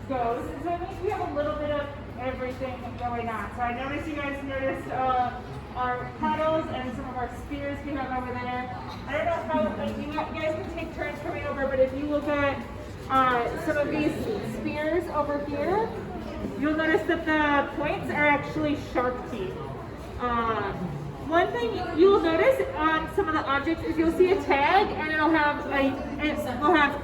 goes. And so it means we have a little bit of everything going on. So I noticed you guys noticed our paddles and some of our spears we have over there. I don't know how, like, you guys can take turns coming over, but if you look at some of these spears over here, you'll notice that the points are actually shark teeth. One thing you'll notice on some of the objects is you'll see a tag and it'll have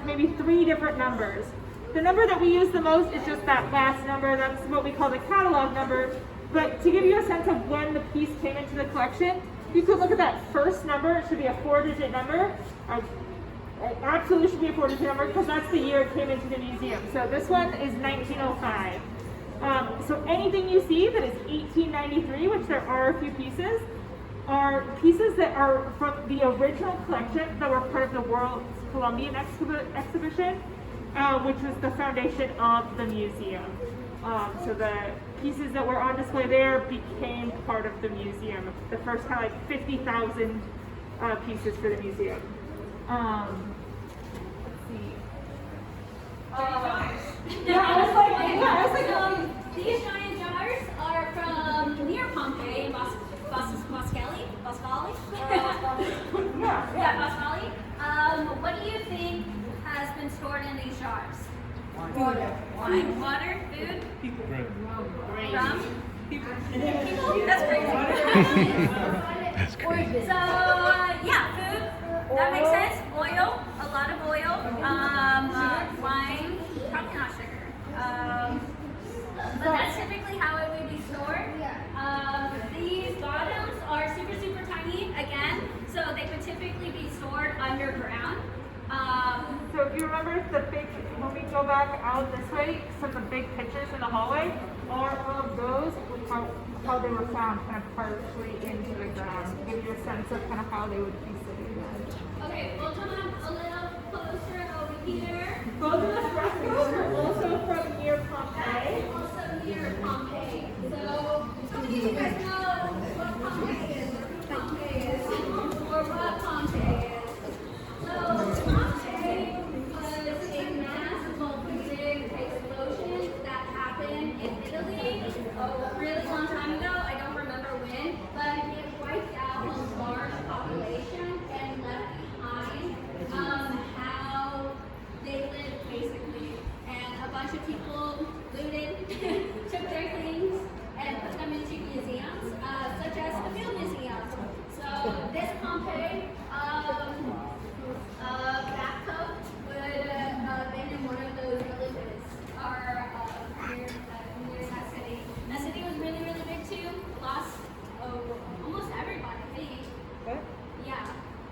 maybe 3 different numbers. The number that we use the most is just that last number. That's what we call the catalog number. But to give you a sense of when the piece came into the collection, you could look at that first number. It should be a 4-digit number. It absolutely should be a 4-digit number because that's the year it came into the museum. So this one is 1905. So anything you see that is 1893, which there are a few pieces, are pieces that are from the original collection that were part of the World's Columbian exhibition, which was the foundation of the museum. So the pieces that were on display there became part of the museum. The first kind of like 50,000 pieces for the museum. Let's see. I was like, these giant jars are from near Pompeii in Boscali? Yeah, Boscali. What do you think has been stored in these jars? Water, food, rum. People? That's crazy. That's crazy. So, yeah, food. That makes sense. Oil, a lot of oil. Wine, probably not sugar. But that's typically how it would be stored. These bottoms are super, super tiny, again, so they would typically be stored underground. So if you remember when we go back out this way, some of the big pictures in the hallway, all of those was how they were found kind of partially into the ground, to give you a sense of kind of how they would be sitting there. Okay, we'll come up a little closer over here. Both of the frescoes are also from near Pompeii. Also near Pompeii. So, how many of you guys know what Pompeii is, or who Pompeii is, or what Pompeii is? So, Pompeii was a massive volcanic explosion that happened in Italy a really long time ago. I don't remember when, but it wiped out a large population and left behind how they lived, basically. And a bunch of people looted, took their things, and put them into museums, such as the Field Museum. So this Pompeii bathtub would have been in one of those villages near that city. That city was really, really big too. Lost almost everybody, I think. What? Yeah.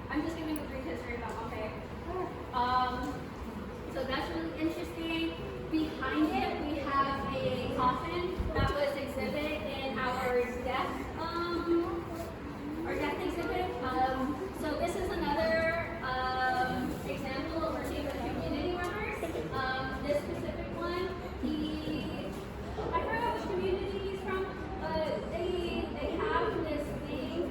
I'm just giving a brief history about Pompeii. So that's really interesting. Behind it, we have a coffin that was exhibited in our death exhibit. So this is another example of the community runners. This specific one, I forgot which community he's from, but they have this thing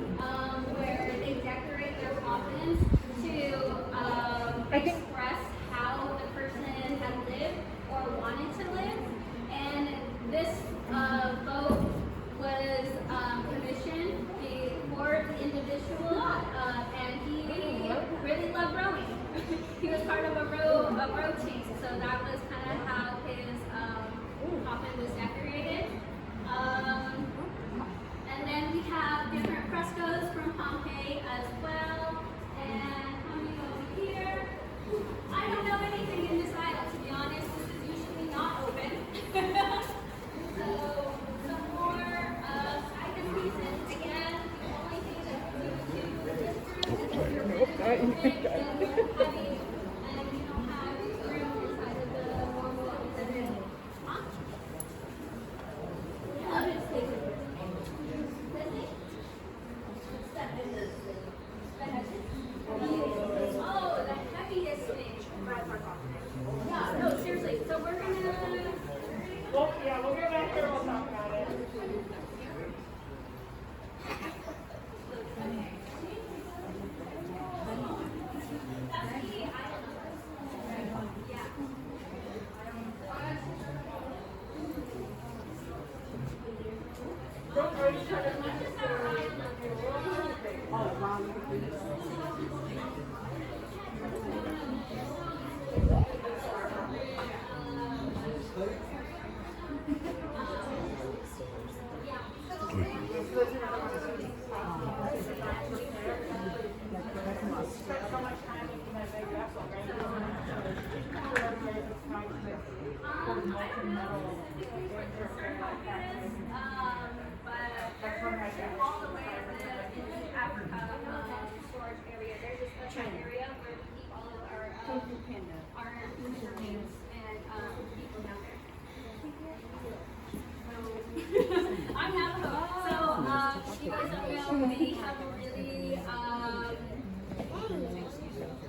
where they decorate their coffins to express how the person had lived or wanted to live. And this boat was commissioned for the individual, and he really loved rowing. He was part of a row team, so that was kind of how his coffin was decorated. And then we have different frescoes from Pompeii as well. And coming over here, I don't know anything in this aisle, to be honest. This is usually not open. So some more icon pieces. Again, the only thing that we do with this room is heavy, and you don't have room inside of the normal exhibit. Huh? Yeah, it's taken. Oh, the heaviest thing. Yeah, no, seriously. So we're gonna. Well, yeah, we'll get back here and we'll talk about it. That's the But all the way in Africa storage area, there's this area where we keep all of our human remains and people down there. I'm Navajo. So you guys don't know, we have a really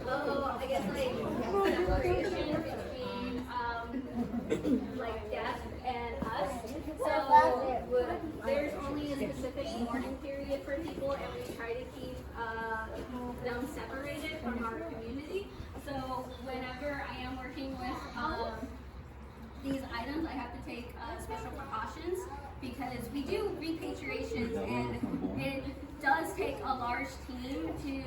I guess like separation between like death and us. So there's only a specific mourning period for people, and we try to keep them separated from our community. So whenever I am working with these items, I have to take special precautions because we do repatriations, and it does take a large team to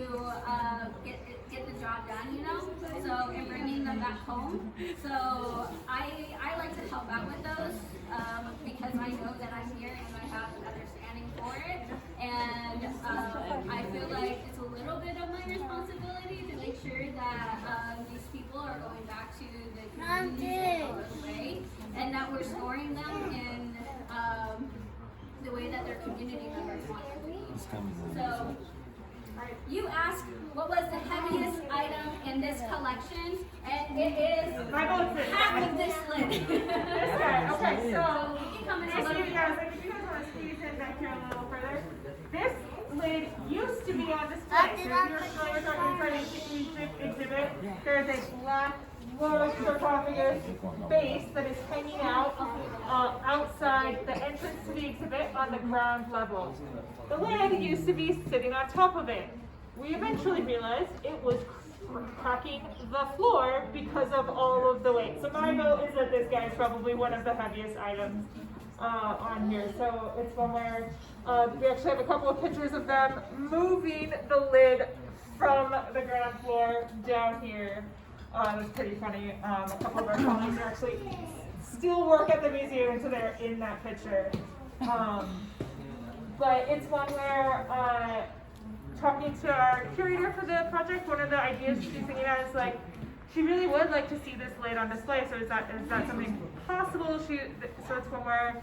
get the job done, you know. So in bringing them back home, so I like to help out with those because I know that I'm here and I have an understanding for it, and I feel like it's a little bit of my responsibility to make sure that these people are going back to the community way, and that we're storing them in the way that their community members want them to be. So, you asked what was the heaviest item in this collection, and it is half of this lid. This guy. Okay, so we can come in a just so little you guys, like, if you guys want to squeeze in back here a little further, this lid used to be on display. So if you're familiar with our inside exhibit, there's a black large sarcophagus base that is hanging out outside the entrance to the exhibit on the ground level. The lid used to be sitting on top of it. We eventually realized it was cracking the floor because of all of the weight. So my vote is that this guy is probably one of the heaviest items on here. So it's one where we actually have a couple of pictures of them moving the lid from the ground floor down here. That's pretty funny. A couple of our colleagues are actually still work at the museum, so they're in that picture. But it's one where talking to our curator for the project, one of the ideas she's thinking about is like, she really would like to see this lid on display. So is that something possible? So it's one where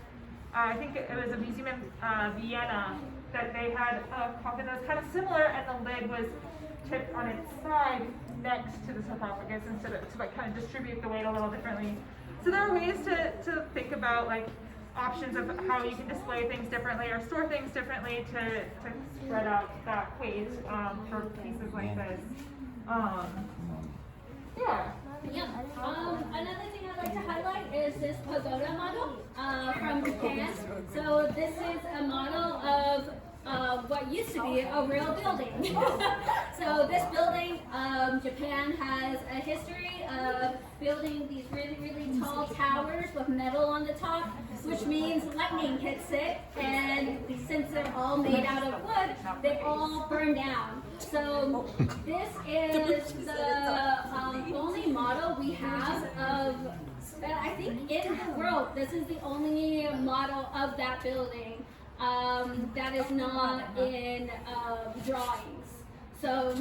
I think it was a museum in Vienna that they had a coffin that was kind of similar, and the lid was tipped on its side next to the sarcophagus instead of to like kind of distribute the weight a little differently. So there are ways to think about like options of how you can display things differently or store things differently to spread out that weight for pieces like this. Yeah. Another thing I'd like to highlight is this pagoda model from Japan. So this is a model of what used to be a real building. So this building, Japan has a history of building these really, really tall towers with metal on the top, which means lightning hits it, and since they're all made out of wood, they all burn down. So this is the only model we have of, I think in the world, this is the only model of that building that is not in drawings. So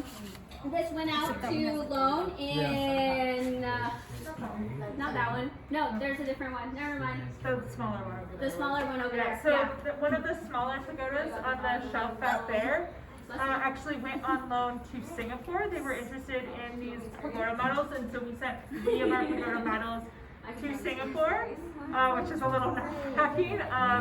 this went out to loan in, not that one. No, there's a different one. Never mind. The smaller one over there. The smaller one over there. So Yeah. one of the smaller pagodas on the shelf back there actually went on loan to Singapore. They were interested in these pagoda models, and so we sent 3 of our pagoda models to Singapore, which is a little nerve-wracking,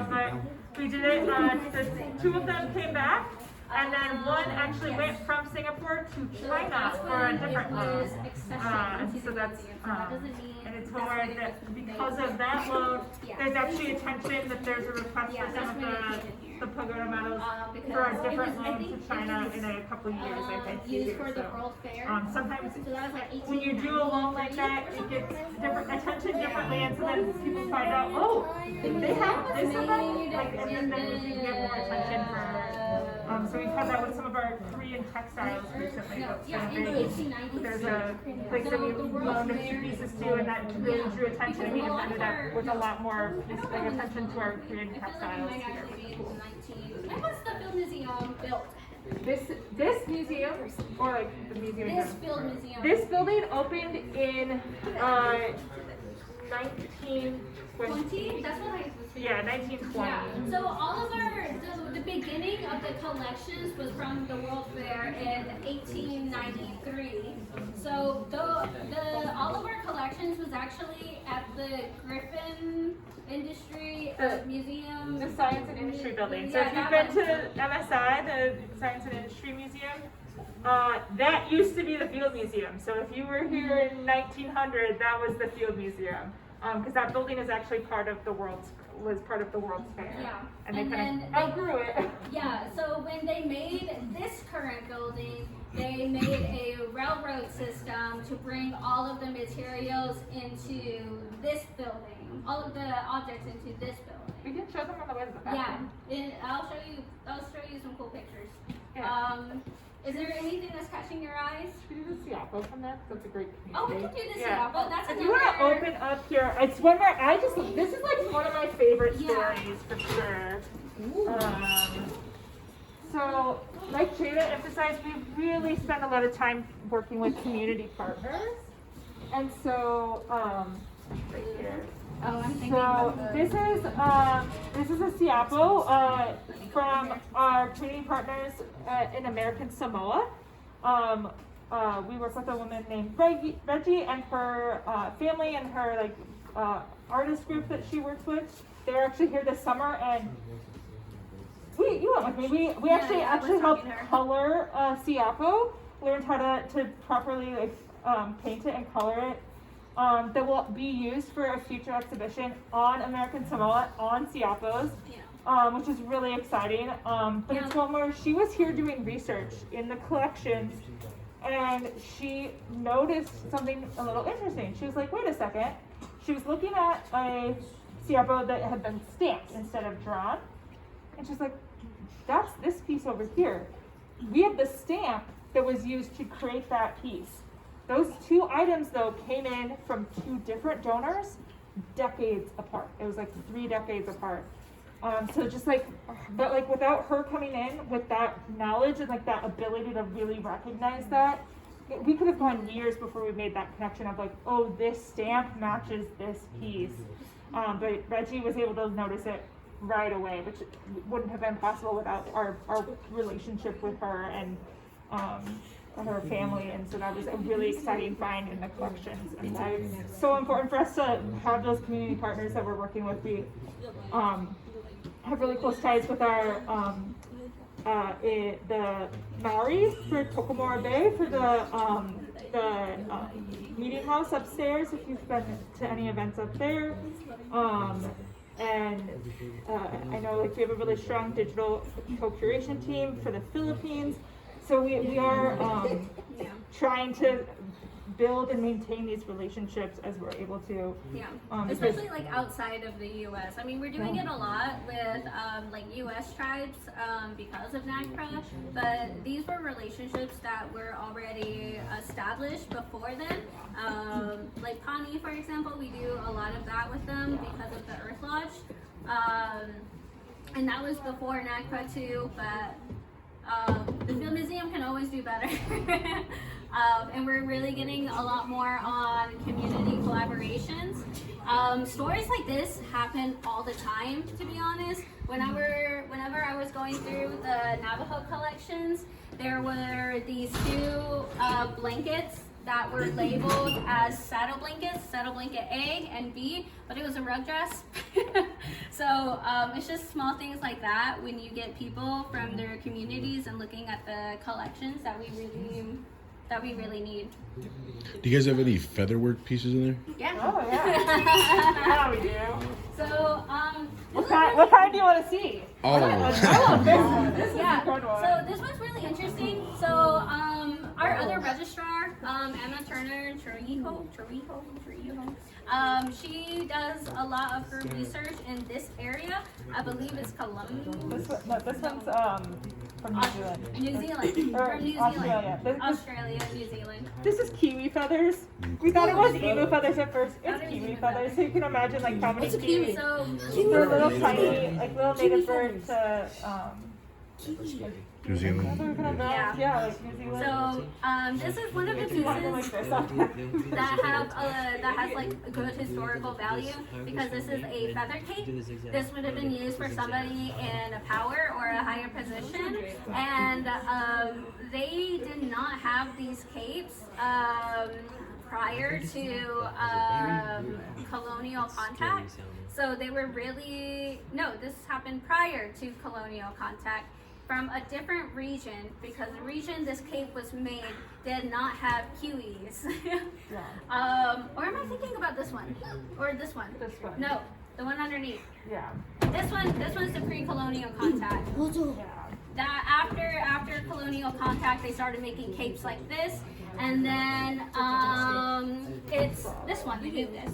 but we did it. 2 of them came back, and then 1 actually went from Singapore to China for a different loan. So that's, and it's where that because of that loan, there's actually attention that there's a request for some of the the pagoda medals because for it different was- I loans think to China it was, in a couple of years, I think. used too, for the so. World Fair. Sometimes So that was like 18, when you do a loan like that, it gets different attention differently, and so then people find out, oh, they have this event, like, and then you get more attention for. So we've had that with some of our Korean textiles recently. That's Yeah, been in great. 1893. There's a place that we loaned a few pieces to, and that really drew attention. We just ended up with a lot more attention to our Korean I feel like it textiles might here. actually be in 19. When was the Field Museum built? This museum, or like the museum. This Field Museum. This building opened in 1920. 20? That's what I was thinking. Yeah, 1920. Yeah. So all of the beginning of the collections was from the World Fair in 1893. So all of our collections was actually at the Griffin Industry Museum. The Science and Industry Building. So Yeah, if you've that been to MSI, the Science and Industry Museum, that used to be the Field Museum. So if you were here in 1900, that was the Field Museum. Because that building is actually was part of the World's Fair. Yeah. And they And kind then of outgrew it. Yeah, so when they made this current building, they made a railroad system to bring all of the materials into this building, all of the objects into this building. We can show them on the way to the back. Yeah, I'll show you some cool pictures. Yeah. Is there anything that's catching your eyes? Should we do the Siapo from there? That's a great community. Oh, we can do this. Yeah. Well, that's If you want to open up here, it's one where this is like one of my favorite Yeah. stories for sure. So, like Jada emphasized, we really spend a lot of time working with community partners. And so, right here. Oh, I'm thinking So about this is a Siapo from our community partners in American Samoa. We work with a woman named Reggie and her family and her artist group that she works with. They're actually here this summer, and you went with me. We actually helped color Siapo. Learned how to properly paint it and color it. That will be used for a future exhibition on American Samoa on Siapos, which is really exciting. But it's one where she was here doing research in the collections, and she noticed something a little interesting. She was like, wait a second. She was looking at a Siapo that had been stamped instead of drawn, and she's like, that's this piece over here. We have the stamp that was used to create that piece. Those two items, though, came in from two different donors, decades apart. It was like 3 decades apart. So just but without her coming in with that knowledge and that ability to really recognize that, we could have gone years before we made that connection of oh, this stamp matches this piece. But Reggie was able to notice it right away, which wouldn't have been possible without our relationship with her and her family, and so that was a really exciting find in the collections. And it's so important for us to have those community partners that we're working with. We have really close ties with our the Maoris for Tokomora Bay for the meeting house upstairs. If you've been to any events up there, and I know we have a really strong digital co-curation team for the Philippines. So we are trying to build and maintain these relationships as we're able to. Yeah, especially outside of the U.S. I mean, we're doing it a lot with U.S. tribes because of NAGPRA, but these were relationships that were already established before then. Like Pawnee, for example, we do a lot of that with them because of the Earth Lodge, and that was before NAGPRA too, but. The Field Museum can always do better. And we're really getting a lot more on community collaborations. Stories like this happen all the time, to be honest. Whenever I was going through the Navajo collections, there were these 2 blankets that were labeled as saddle blankets, saddle blanket A and B, but it was a rug dress. So it's just small things like that when you get people from their communities and looking at the collections that we really need. Do you guys have any featherwork pieces in there? Yeah. Oh yeah. Yeah, we do. So What kind do you want to see? Oh. I love this one. This is a Yeah. good one. So this one's really interesting. So our other registrar, Emma Turner Trujillo, she does a lot of her research in this area. I believe it's Columbus. This one's from New Zealand. New Zealand. Or From New Australia. Zealand. Australia, New Zealand. This is kiwi feathers. We thought it was emu feathers at first. It's Thought it was kiwi emu feathers. feathers. So you can imagine like how many kiwis. So They're little tiny, like little native birds to New Zealand. yeah, like New Zealand. So this is one of the If you want to pieces like this, okay. that has like a good historical value because this is a feather cape. This would have been used for somebody in a power or a higher position, and they did not have these capes prior to colonial contact. So they were this happened prior to colonial contact from a different region because the region this cape was made did not have kiwis. Or am I thinking about this one? Or this one? This one. No, the one underneath. Yeah. This one's the pre-colonial contact. Yeah. That after colonial contact, they started making capes like this, and then it's this one. Look at this.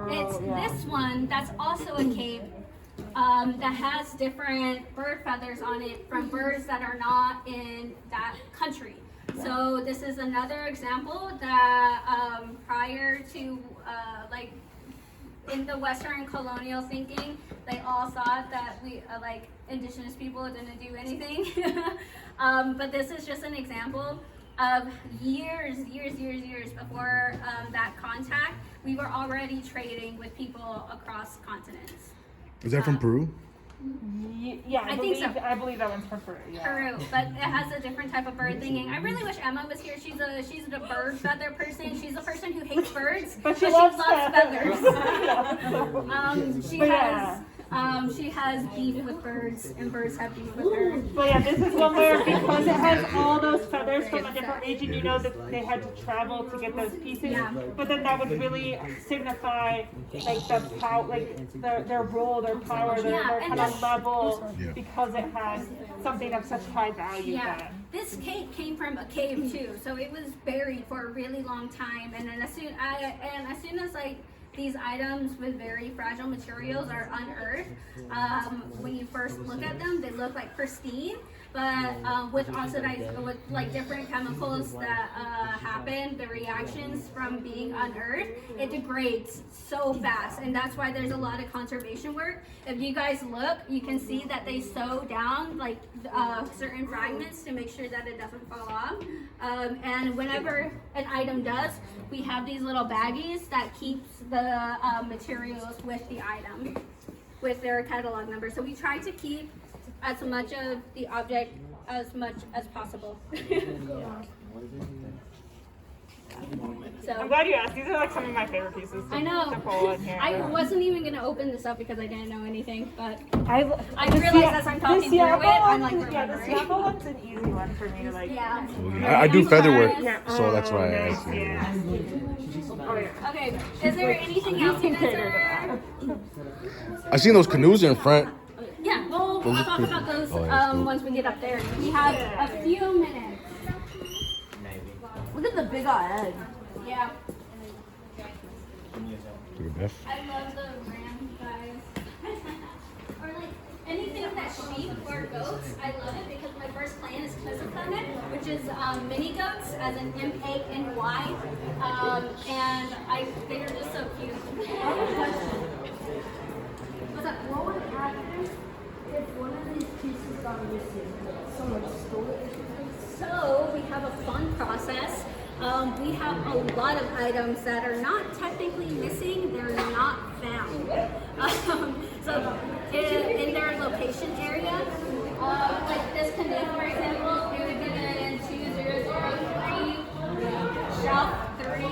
It's this one that's also a cape that has different bird feathers on it from birds that are not in that country. So this is another example that prior to in the Western colonial thinking, they all thought that we indigenous people didn't do anything. But this is just an example of years before that contact, we were already trading with people across continents. Is that from Peru? Yeah, I think so. I believe that one's from Peru. Yeah. Peru, but it has a different type of bird thinking. I really wish Emma was here. She's the bird feather person. She's a person who hates birds, But she loves feathers. But She has beef with birds, and birds have beef with her. But yeah, this is one where because it has all those feathers from a different region, you know that they had to travel to get those pieces. Yeah. But then that would really signify like the power, like their role, their power, their Yeah, and kind of this- level Yeah. because it has something of such high value. Yeah, Then. this cape came from a cave too, so it was buried for a really long time. And then as soon as like these items with very fragile materials are unearthed, when you first look at them, they look like pristine. But with like different chemicals that happen, the reactions from being unearthed, it degrades so fast, and that's why there's a lot of conservation work. If you guys look, you can see that they sew down like certain fragments to make sure that it doesn't fall off. And whenever an item does, we have these little baggies that keeps the materials with the item, with their catalog number. So we try to keep as much of the object as much as possible. So I'm glad you asked. These are like some of my favorite pieces. I know. To pull in here. I wasn't even gonna open this up because I didn't know anything, but I I realized as I'm talking through it, I'm like yeah, the remembering. Siapa one's an easy one for me to like. Yeah. I do feather work, Yeah. so that's why I nice, asked. yeah. Oh yeah. Okay. Is there anything else you guys Cater to are? I seen those canoes in front. Yeah. Well, Those I'll are talk cool. about those Oh, that's cool. once we get up there. We have a few minutes. Look at the big head. Yeah. Look at Beth. I love the ram guys. Or like anything that's sheep or goats. I love it because my first clan is Kisakane, which is mini goats, as in M-A-N-Y. And they're just so cute. What's up? What would happen if one of these pieces got missing? Someone stole it or something? So we have a fun process. We have a lot of items that are not technically missing, they're not found. So in their location area, like this canoe, for example, we would get it in 2003, shelf 3,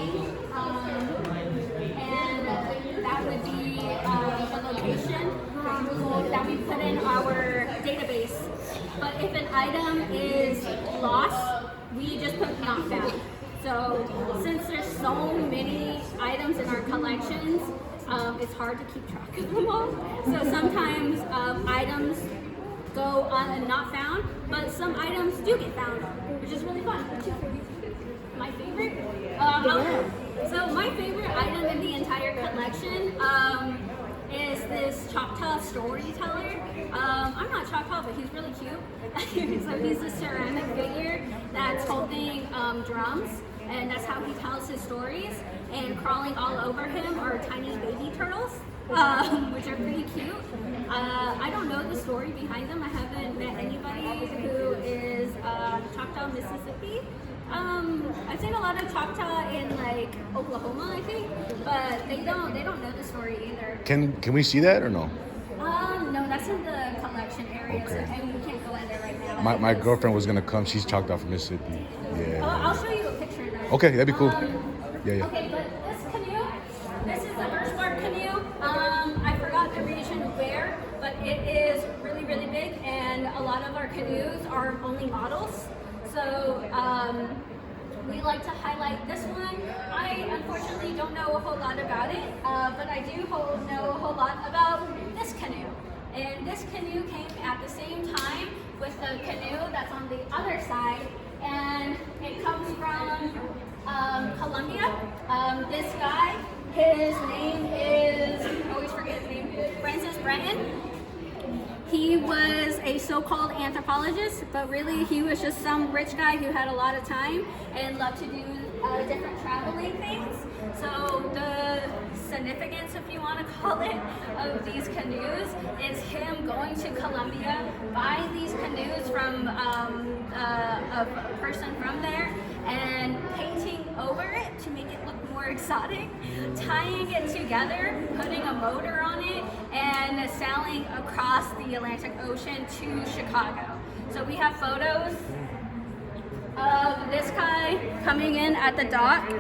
and that would be the location that we put in our database. But if an item is lost, we just put not found. So since there's so many items in our collections, it's hard to keep track of them all. So sometimes items go on and not found, but some items do get found, which is really fun. My favorite? So my favorite item in the entire collection is this Choctaw storyteller. I'm not Choctaw, but he's really cute. So he's a ceramic figure that's holding drums, and that's how he tells his stories. And crawling all over him are tiny baby turtles, which are pretty cute. I don't know the story behind them. I haven't met anybody who is Choctaw, Mississippi. I've seen a lot of Choctaw in like Oklahoma, I think, but they don't know the story either. Can we see that or no? No, that's in the collection area, Okay. so, and we can't go in there right now. My girlfriend was gonna come. She's Choctaw from Mississippi. Yeah. I'll show you a picture now. Okay, that'd be cool. Yeah. Okay, but this canoe, this is the Hirschberg canoe. I forgot the region where, but it is really, really big, and a lot of our canoes are only models. So we like to highlight this one. I unfortunately don't know a whole lot about it, but I do know a whole lot about this canoe. And this canoe came at the same time with the canoe that's on the other side, and it comes from Colombia. This guy, his name is, I always forget his name, Francis Breton. He was a so-called anthropologist, but really he was just some rich guy who had a lot of time and loved to do different traveling things. So the significance, if you want to call it, of these canoes is him going to Colombia, buying these canoes from a person from there, and painting over it to make it look more exotic, tying it together, putting a motor on it, and sailing across the Atlantic Ocean to Chicago. So we have photos of this guy coming in at the dock,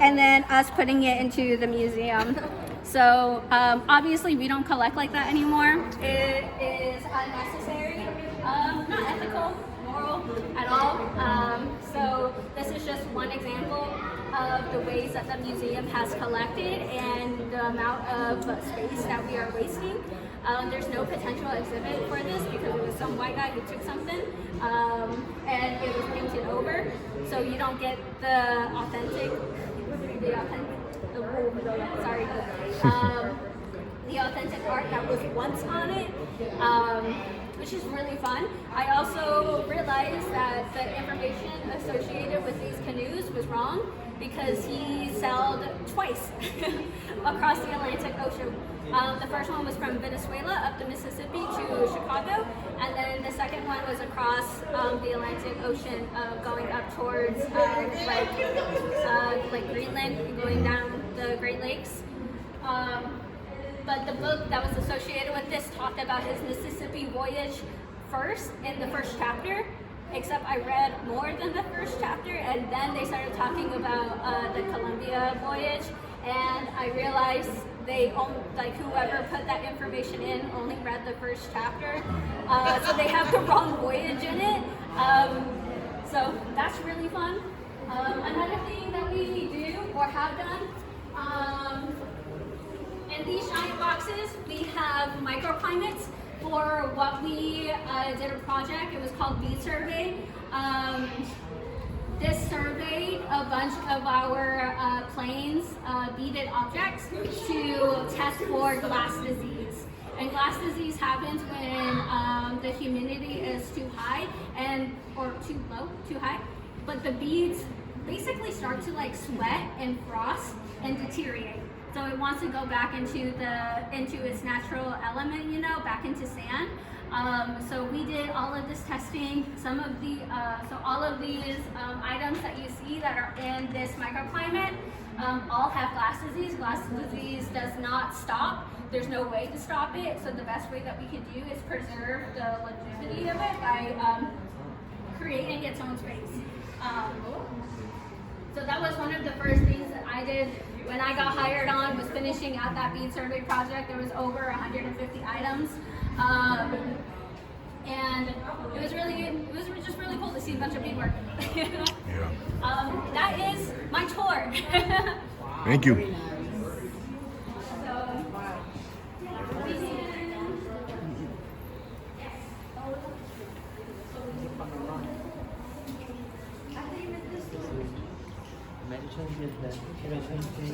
and then us putting it into the museum. So obviously we don't collect like that anymore. It is unnecessary, not ethical, moral at all. So this is just one example of the ways that the museum has collected and the amount of space that we are wasting. There's no potential exhibit for this because it was some white guy who took something and it was painted over, so you don't get the authentic art that was once on it, which is really fun. I also realized that the information associated with these canoes was wrong because he sailed twice across the Atlantic Ocean. The first one was from Venezuela up the Mississippi to Chicago, and then the second one was across the Atlantic Ocean, going up towards like Greenland, going down the Great Lakes. But the book that was associated with this talked about his Mississippi voyage first in the first chapter, except I read more than the first chapter, and then they started talking about the Columbia voyage, and I realized whoever put that information in only read the first chapter, so they have the wrong voyage in it. So that's really fun. Another thing that we do or have done, in these giant boxes, we have microclimates for what we did a project. It was called Bead Survey. This surveyed a bunch of our planes, beaded objects, to test for glass disease. And glass disease happens when the humidity is too high or too low, too high. But the beads basically start to like sweat and frost and deteriorate. So it wants to go back into its natural element, back into sand. So we did all of this testing. All of these items that you see that are in this microclimate all have glass disease. Glass disease does not stop. There's no way to stop it. So the best way that we can do is preserve the longevity of it by creating its own space. So that was one of the first things that I did when I got hired on, was finishing out that bead survey project. There was over 150 items. And it was just really cool to see a bunch of beadwork. That is my tour. Thank you. So 매주 1,000개, 1,000개,